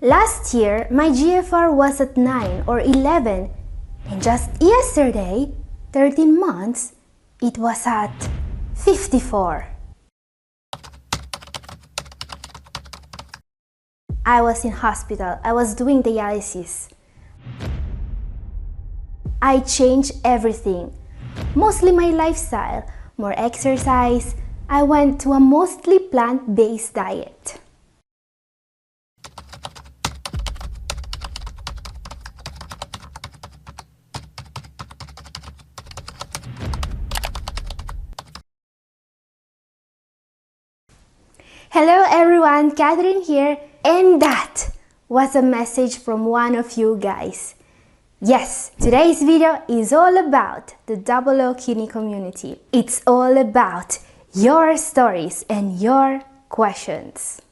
Last year, my GFR was at 9 or 11, and just yesterday, 13 months, it was at 54. I was in hospital. I was doing dialysis. I changed everything, mostly my lifestyle, more exercise. I went to a mostly plant-based diet. Hello everyone, Catherine here, and that was a message from one of you guys. Yes, today's video is all about the O kidney community. It's all about your stories and your questions.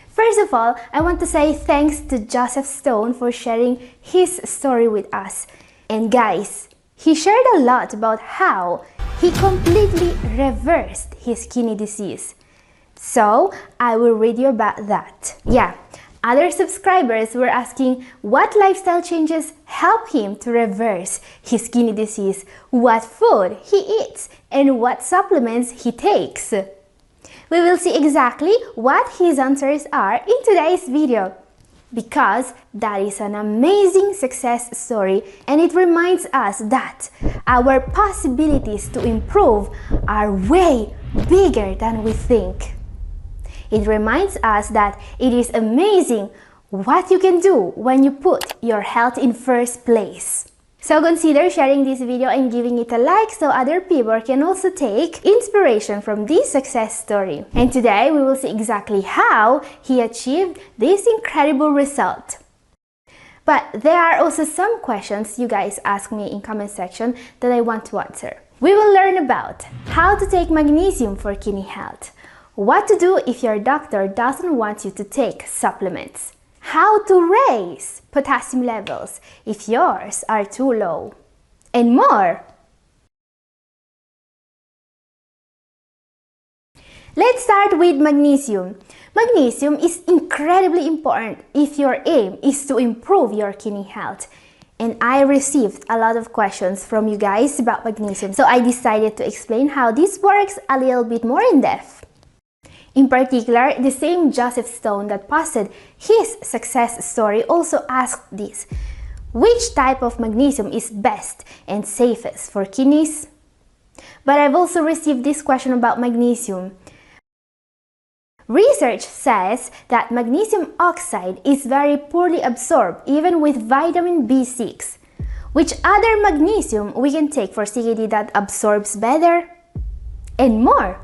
First of all, I want to say thanks to Joseph Stone for sharing his story with us. And guys, he shared a lot about how he completely reversed his kidney disease. So, I will read you about that. Yeah, other subscribers were asking what lifestyle changes help him to reverse his kidney disease, what food he eats, and what supplements he takes. We will see exactly what his answers are in today's video, because that is an amazing success story and it reminds us that our possibilities to improve are way bigger than we think. It reminds us that it is amazing what you can do when you put your health in first place. So consider sharing this video and giving it a like so other people can also take inspiration from this success story. And today we will see exactly how he achieved this incredible result. But there are also some questions you guys ask me in comment section that I want to answer. We will learn about how to take magnesium for kidney health, what to do if your doctor doesn't want you to take supplements, how to raise potassium levels if yours are too low, and more. Let's start with magnesium. Magnesium is incredibly important if your aim is to improve your kidney health. And I received a lot of questions from you guys about magnesium, so I decided to explain how this works a little bit more in depth. In particular, the same Joseph Stone that posted his success story also asked this: which type of magnesium is best and safest for kidneys? But I've also received this question about magnesium. Research says that magnesium oxide is very poorly absorbed even with vitamin B6. Which other magnesium we can take for CKD that absorbs better? And more.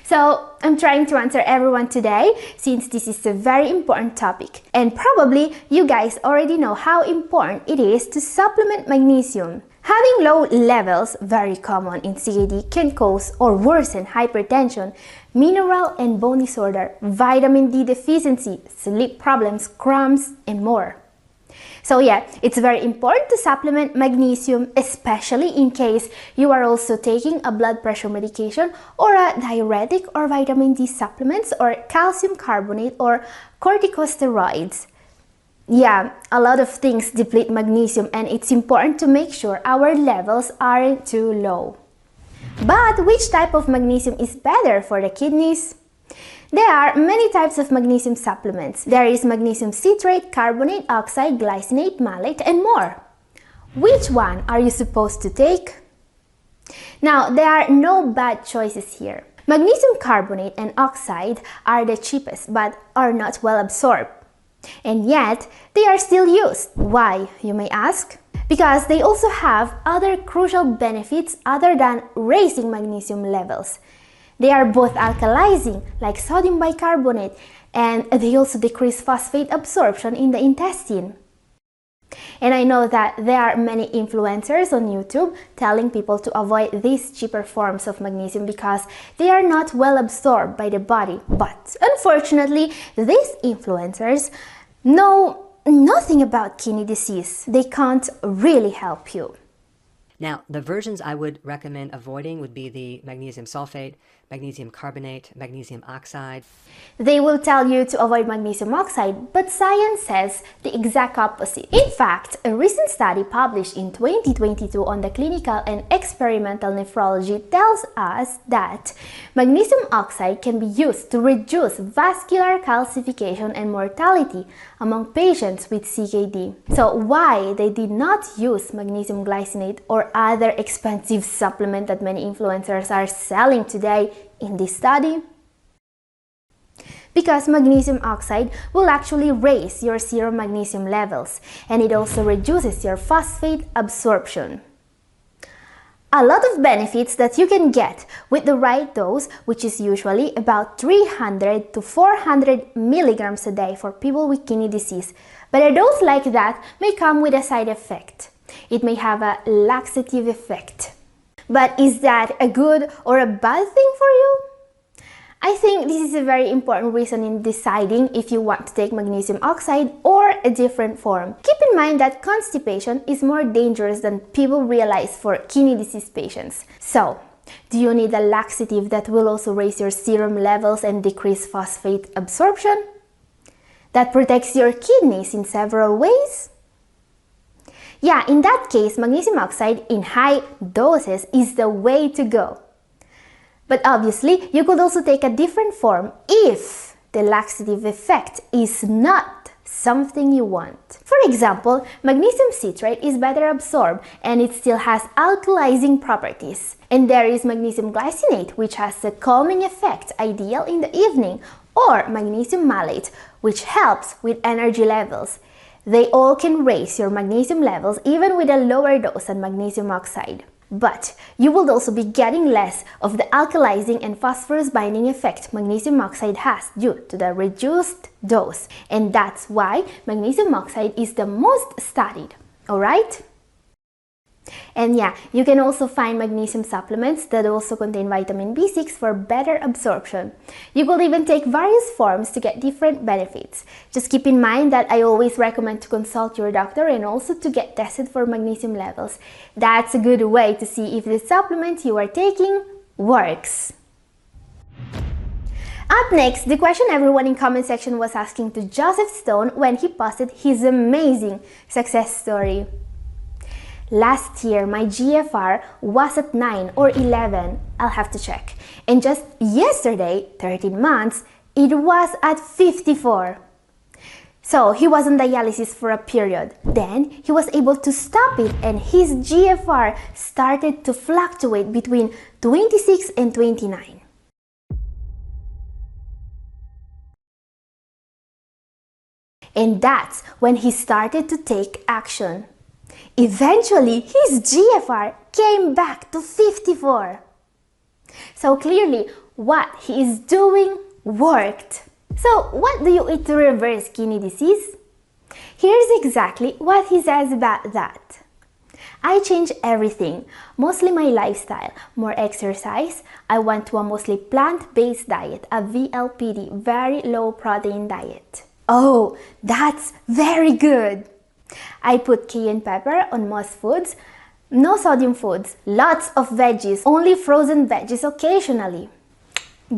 So, I'm trying to answer everyone today since this is a very important topic. And probably you guys already know how important it is to supplement magnesium. Having low levels, very common in CKD, can cause or worsen hypertension, mineral and bone disorder, vitamin D deficiency, sleep problems, cramps, and more. So yeah, it's very important to supplement magnesium, especially in case you are also taking a blood pressure medication or a diuretic or vitamin D supplements or calcium carbonate or corticosteroids. Yeah, a lot of things deplete magnesium and it's important to make sure our levels aren't too low. But which type of magnesium is better for the kidneys? There are many types of magnesium supplements. There is magnesium citrate, carbonate, oxide, glycinate, malate, and more. Which one are you supposed to take? Now, there are no bad choices here. Magnesium carbonate and oxide are the cheapest but are not well absorbed. And yet, they are still used. Why, you may ask? Because they also have other crucial benefits other than raising magnesium levels. They are both alkalizing, like sodium bicarbonate, and they also decrease phosphate absorption in the intestine. And I know that there are many influencers on YouTube telling people to avoid these cheaper forms of magnesium because they are not well absorbed by the body. But unfortunately, these influencers know nothing about kidney disease. They can't really help you. Now, the versions I would recommend avoiding would be the magnesium sulfate, magnesium carbonate, magnesium oxide. They will tell you to avoid magnesium oxide, but science says the exact opposite. In fact, a recent study published in 2022 on the clinical and experimental nephrology tells us that magnesium oxide can be used to reduce vascular calcification and mortality among patients with CKD. So why they did not use magnesium glycinate or other expensive supplement that many influencers are selling today in this study? Because magnesium oxide will actually raise your serum magnesium levels, and it also reduces your phosphate absorption. A lot of benefits that you can get with the right dose, which is usually about 300 to 400 milligrams a day for people with kidney disease. But a dose like that may come with a side effect. It may have a laxative effect. But is that a good or a bad thing for you? I think this is a very important reason in deciding if you want to take magnesium oxide or a different form. Keep in mind that constipation is more dangerous than people realize for kidney disease patients. So, do you need a laxative that will also raise your serum levels and decrease phosphate absorption? That protects your kidneys in several ways? Yeah, in that case, magnesium oxide in high doses is the way to go. But obviously, you could also take a different form if the laxative effect is not something you want. For example, magnesium citrate is better absorbed and it still has alkalizing properties. And there is magnesium glycinate, which has a calming effect, ideal in the evening, or magnesium malate, which helps with energy levels. They all can raise your magnesium levels even with a lower dose than magnesium oxide. But you will also be getting less of the alkalizing and phosphorus binding effect magnesium oxide has due to the reduced dose. And that's why magnesium oxide is the most studied, alright? And yeah, you can also find magnesium supplements that also contain vitamin B6 for better absorption. You could even take various forms to get different benefits. Just keep in mind that I always recommend to consult your doctor and also to get tested for magnesium levels. That's a good way to see if the supplement you are taking works. Up next, the question everyone in comment section was asking to Joseph Stone when he posted his amazing success story. Last year, my GFR was at 9 or 11, I'll have to check. And just yesterday, 13 months, it was at 54. So he was on dialysis for a period. Then he was able to stop it and his GFR started to fluctuate between 26 and 29. And that's when he started to take action. Eventually, his GFR came back to 54. So clearly, what he is doing worked. So what do you eat to reverse kidney disease? Here's exactly what he says about that. I change everything, mostly my lifestyle, more exercise. I went to a mostly plant-based diet, a VLPD, very low protein diet. Oh, that's very good. I put cayenne pepper on most foods, no sodium foods, lots of veggies, only frozen veggies occasionally.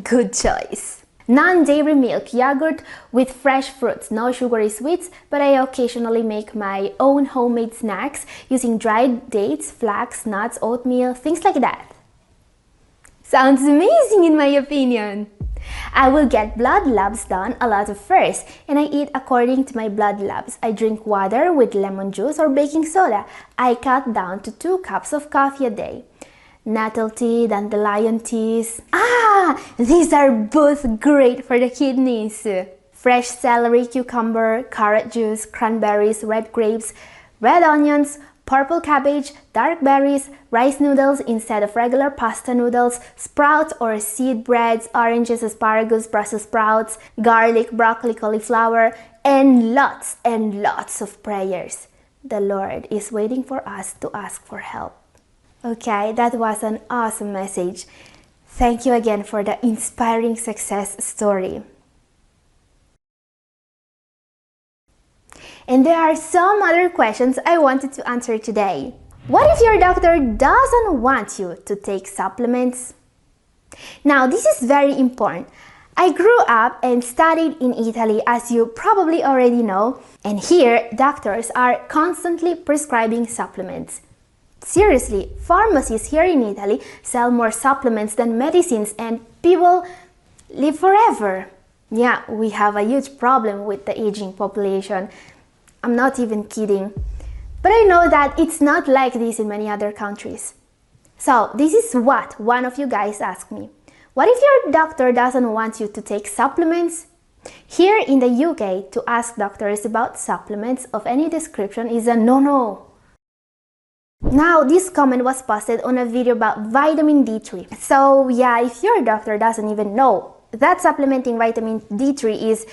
Good choice. Non-dairy milk, yogurt with fresh fruits, no sugary sweets, but I occasionally make my own homemade snacks using dried dates, flax, nuts, oatmeal, things like that. Sounds amazing in my opinion. I will get blood labs done a lot first, and I eat according to my blood labs. I drink water with lemon juice or baking soda. I cut down to 2 cups of coffee a day. Nettle tea, dandelion teas. These are both great for the kidneys. Fresh celery, cucumber, carrot juice, cranberries, red grapes, red onions, purple cabbage, dark berries, rice noodles instead of regular pasta noodles, sprouts or seed breads, oranges, asparagus, Brussels sprouts, garlic, broccoli, cauliflower, and lots of prayers. The Lord is waiting for us to ask for help. Okay, that was an awesome message. Thank you again for the inspiring success story. And there are some other questions I wanted to answer today. What if your doctor doesn't want you to take supplements? Now, this is very important. I grew up and studied in Italy, as you probably already know, and here doctors are constantly prescribing supplements. Seriously, pharmacies here in Italy sell more supplements than medicines and people live forever. Yeah, we have a huge problem with the aging population. I'm not even kidding. But I know that it's not like this in many other countries. So this is what one of you guys asked me. What if your doctor doesn't want you to take supplements? Here in the UK, to ask doctors about supplements of any description is a no-no. Now, this comment was posted on a video about vitamin D3. So yeah, if your doctor doesn't even know that supplementing vitamin D3 is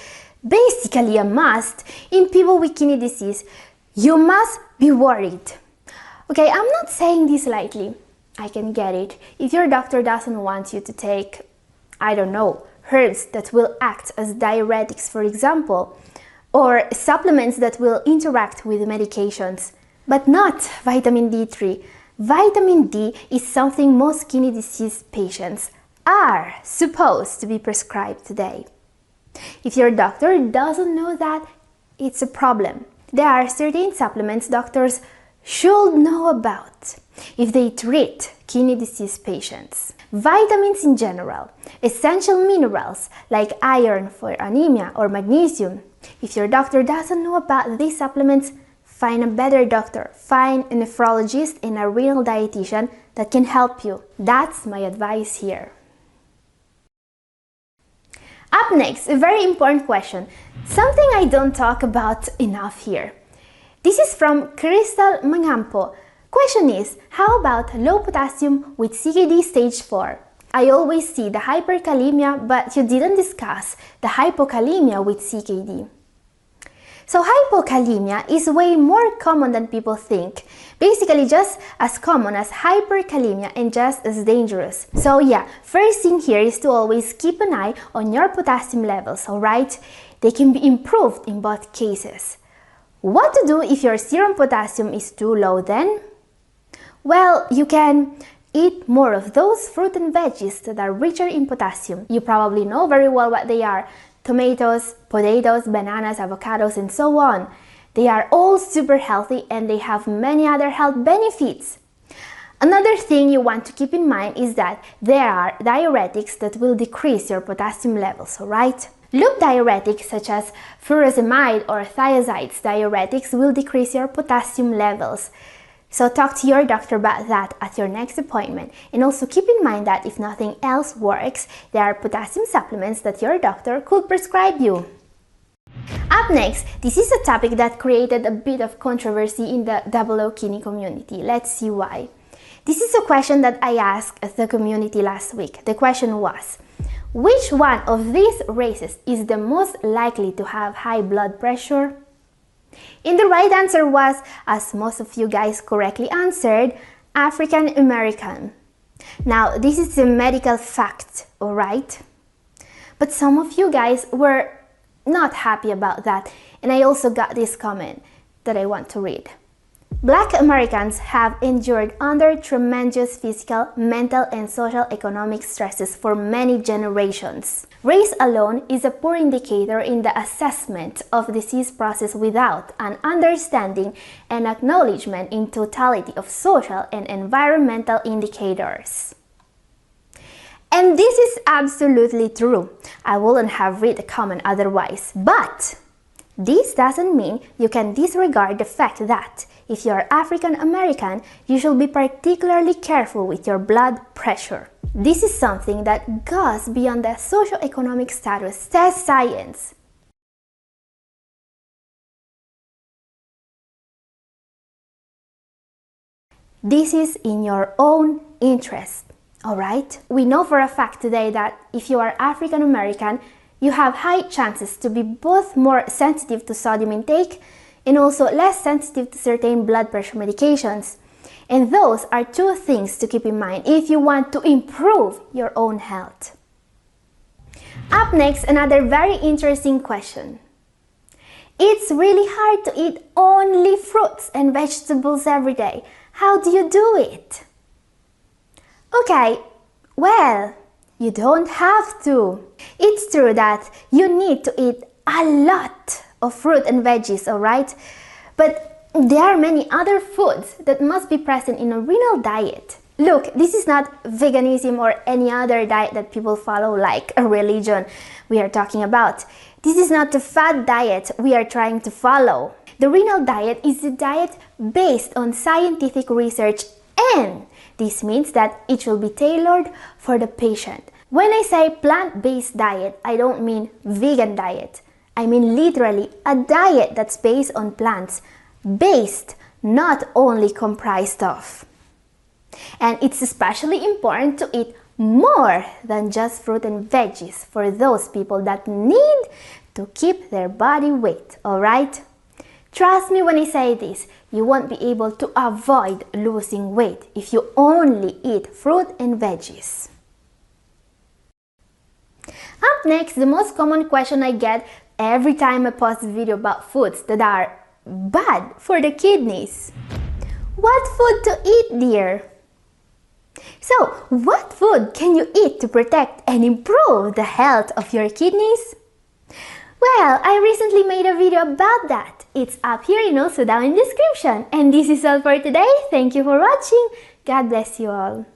basically a must in people with kidney disease, you must be worried. Okay, I'm not saying this lightly. I can get it. If your doctor doesn't want you to take, I don't know, herbs that will act as diuretics, for example, or supplements that will interact with medications, but not vitamin D3. Vitamin D is something most kidney disease patients are supposed to be prescribed today. If your doctor doesn't know that, it's a problem. There are certain supplements doctors should know about if they treat kidney disease patients. Vitamins in general, essential minerals like iron for anemia or magnesium. If your doctor doesn't know about these supplements, find a better doctor. Find a nephrologist and a renal dietitian that can help you. That's my advice here. Up next, a very important question, something I don't talk about enough here. This is from Crystal Mangampo. Question is, how about low potassium with CKD stage 4? I always see the hyperkalemia, but you didn't discuss the hypokalemia with CKD. So hypokalemia is way more common than people think. Basically just as common as hyperkalemia and just as dangerous. So yeah, first thing here is to always keep an eye on your potassium levels, alright? They can be improved in both cases. What to do if your serum potassium is too low then? Well, you can eat more of those fruit and veggies that are richer in potassium. You probably know very well what they are. Tomatoes, potatoes, bananas, avocados, and so on. They are all super healthy and they have many other health benefits. Another thing you want to keep in mind is that there are diuretics that will decrease your potassium levels, alright? Loop diuretics such as furosemide or thiazides diuretics will decrease your potassium levels. So talk to your doctor about that at your next appointment, and also keep in mind that if nothing else works, there are potassium supplements that your doctor could prescribe you. Up next, this is a topic that created a bit of controversy in the double kidney community. Let's see why. This is a question that I asked the community last week. The question was, which one of these races is the most likely to have high blood pressure? And the right answer was, as most of you guys correctly answered, African American. Now, this is a medical fact, alright? But some of you guys were not happy about that, and I also got this comment that I want to read. Black Americans have endured under tremendous physical, mental, and social economic stresses for many generations. Race alone is a poor indicator in the assessment of disease process without an understanding and acknowledgement in totality of social and environmental indicators. And this is absolutely true. I wouldn't have read the comment otherwise. But this doesn't mean you can disregard the fact that if you are African American, you should be particularly careful with your blood pressure. This is something that goes beyond the socioeconomic status, says science. This is in your own interest, alright? We know for a fact today that if you are African American, you have high chances to be both more sensitive to sodium intake and also less sensitive to certain blood pressure medications. And those are two things to keep in mind if you want to improve your own health. Up next, another very interesting question. It's really hard to eat only fruits and vegetables every day. How do you do it? Okay, well, You don't have to. It's true that you need to eat a lot of fruit and veggies, alright? But there are many other foods that must be present in a renal diet. Look, this is not veganism or any other diet that people follow like a religion we are talking about. This is not the fad diet we are trying to follow. The renal diet is a diet based on scientific research, and this means that it will be tailored for the patient. When I say plant-based diet, I don't mean vegan diet. I mean literally a diet that's based on plants, based, not only comprised of. And it's especially important to eat more than just fruit and veggies for those people that need to keep their body weight, alright? Trust me when I say this, you won't be able to avoid losing weight if you only eat fruit and veggies. Up next, the most common question I get every time I post a video about foods that are bad for the kidneys. What food to eat, dear? So, what food can you eat to protect and improve the health of your kidneys? Well, I recently made a video about that. It's up here and also down in the description. And this is all for today. Thank you for watching. God bless you all.